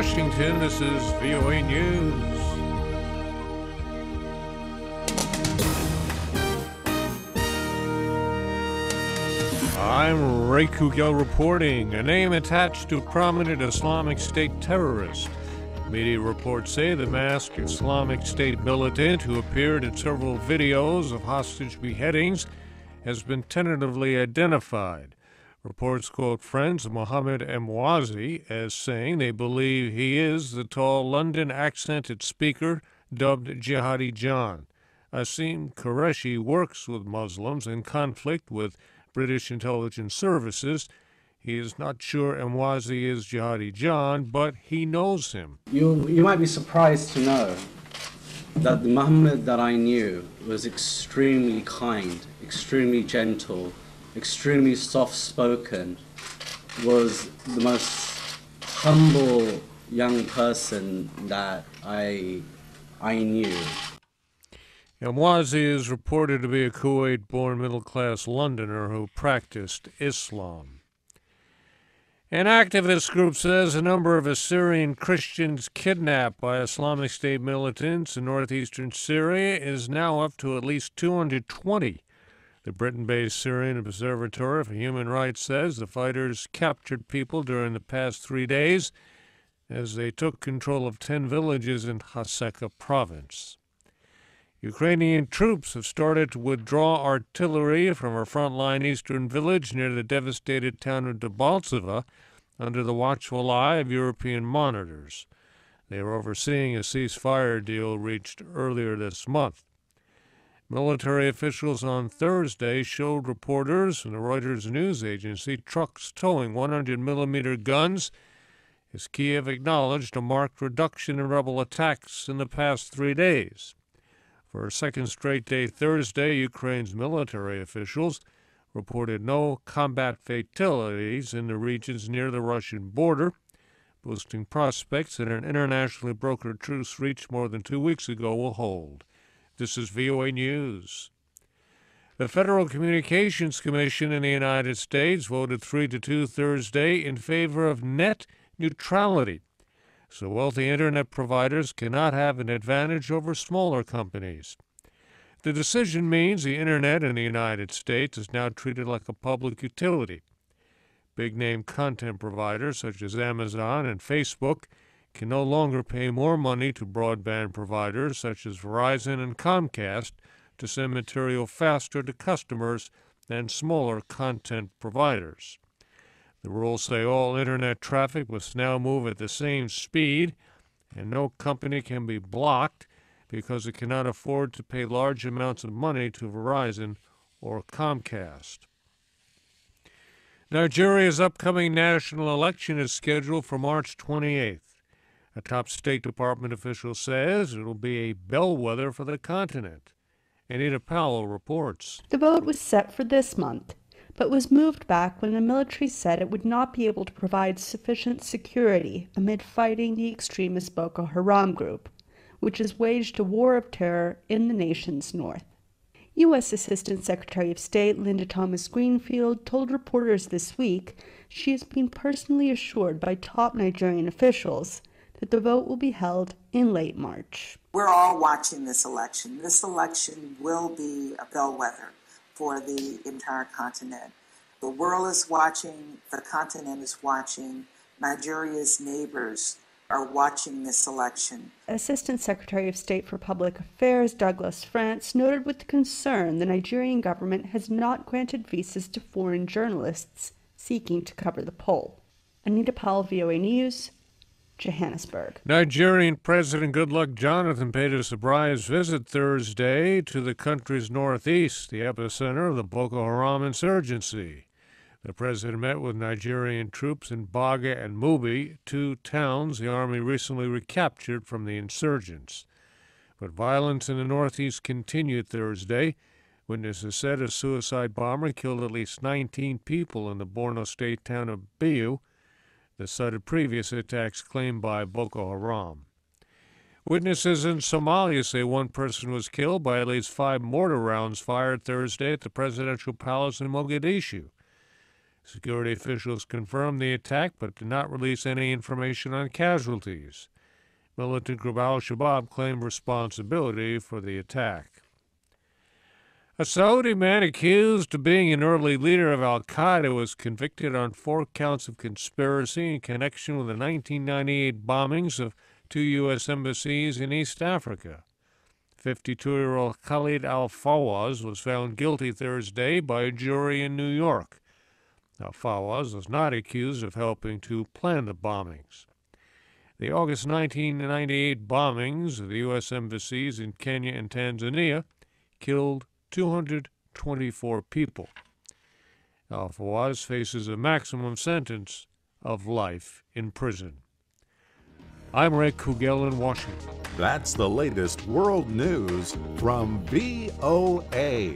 Washington, this is VOA News. I'm Ray Kouguell reporting. A name attached to a prominent Islamic State terrorist. Media reports say the masked Islamic State militant who appeared in several videos of hostage beheadings has been tentatively identified. Reports quote friends of Mohammed Emwazi as saying they believe he is the tall London-accented speaker dubbed Jihadi John. Asim Qureshi works with Muslims in conflict with British intelligence services. He is not sure Emwazi is Jihadi John, but he knows him. You might be surprised to know that the Muhammad that I knew was extremely kind, extremely gentle, extremely soft-spoken, was the most humble young person that I knew. Emwazi is reported to be a Kuwait-born middle-class Londoner who practiced Islam. An activist group says a number of Assyrian Christians kidnapped by Islamic State militants in northeastern Syria is now up to at least 220. The Britain-based Syrian Observatory for Human Rights says the fighters captured people during the past 3 days as they took control of 10 villages in Hasaka province. Ukrainian troops have started to withdraw artillery from a frontline eastern village near the devastated town of Debaltseve under the watchful eye of European monitors. They are overseeing a ceasefire deal reached earlier this month. Military officials on Thursday showed reporters and the Reuters news agency trucks towing 100-millimeter guns as Kiev acknowledged a marked reduction in rebel attacks in the past 3 days. For a second straight day Thursday, Ukraine's military officials reported no combat fatalities in the regions near the Russian border, boosting prospects that an internationally brokered truce reached more than 2 weeks ago will hold. This is VOA News. The Federal Communications Commission in the United States voted 3-2 Thursday in favor of net neutrality, so wealthy internet providers cannot have an advantage over smaller companies. The decision means the internet in the United States is now treated like a public utility. Big-name content providers such as Amazon and Facebook can no longer pay more money to broadband providers such as Verizon and Comcast to send material faster to customers than smaller content providers. The rules say all internet traffic must now move at the same speed, and no company can be blocked because it cannot afford to pay large amounts of money to Verizon or Comcast. Nigeria's upcoming national election is scheduled for March 28th. A top State Department official says it will be a bellwether for the continent. Anita Powell reports. The vote was set for this month, but was moved back when the military said it would not be able to provide sufficient security amid fighting the extremist Boko Haram group, which has waged a war of terror in the nation's north. U.S. Assistant Secretary of State Linda Thomas-Greenfield told reporters this week she has been personally assured by top Nigerian officials that the vote will be held in late March. We're all watching this election. This election will be a bellwether for the entire continent. The world is watching, the continent is watching, Nigeria's neighbors are watching this election. Assistant Secretary of State for Public Affairs Douglas France noted with concern the Nigerian government has not granted visas to foreign journalists seeking to cover the poll. Anita Powell, VOA News, Johannesburg. Nigerian President Goodluck Jonathan paid a surprise visit Thursday to the country's northeast, the epicenter of the Boko Haram insurgency. The president met with Nigerian troops in Baga and Mubi, 2 towns the army recently recaptured from the insurgents. But violence in the northeast continued Thursday. Witnesses said a suicide bomber killed at least 19 people in the Borno State town of Biu, the site of previous attacks claimed by Boko Haram. Witnesses in Somalia say one person was killed by at least 5 mortar rounds fired Thursday at the presidential palace in Mogadishu. Security officials confirmed the attack but did not release any information on casualties. Militant group al-Shabaab claimed responsibility for the attack. A Saudi man accused of being an early leader of al-Qaeda was convicted on 4 counts of conspiracy in connection with the 1998 bombings of 2 U.S. embassies in East Africa. 52-year-old Khalid al-Fawaz was found guilty Thursday by a jury in New York. Al-Fawaz was not accused of helping to plan the bombings. The August 1998 bombings of the U.S. embassies in Kenya and Tanzania killed 224 people. Al-Fawaz faces a maximum sentence of life in prison. I'm Ray Kouguell in Washington. That's the latest world news from VOA.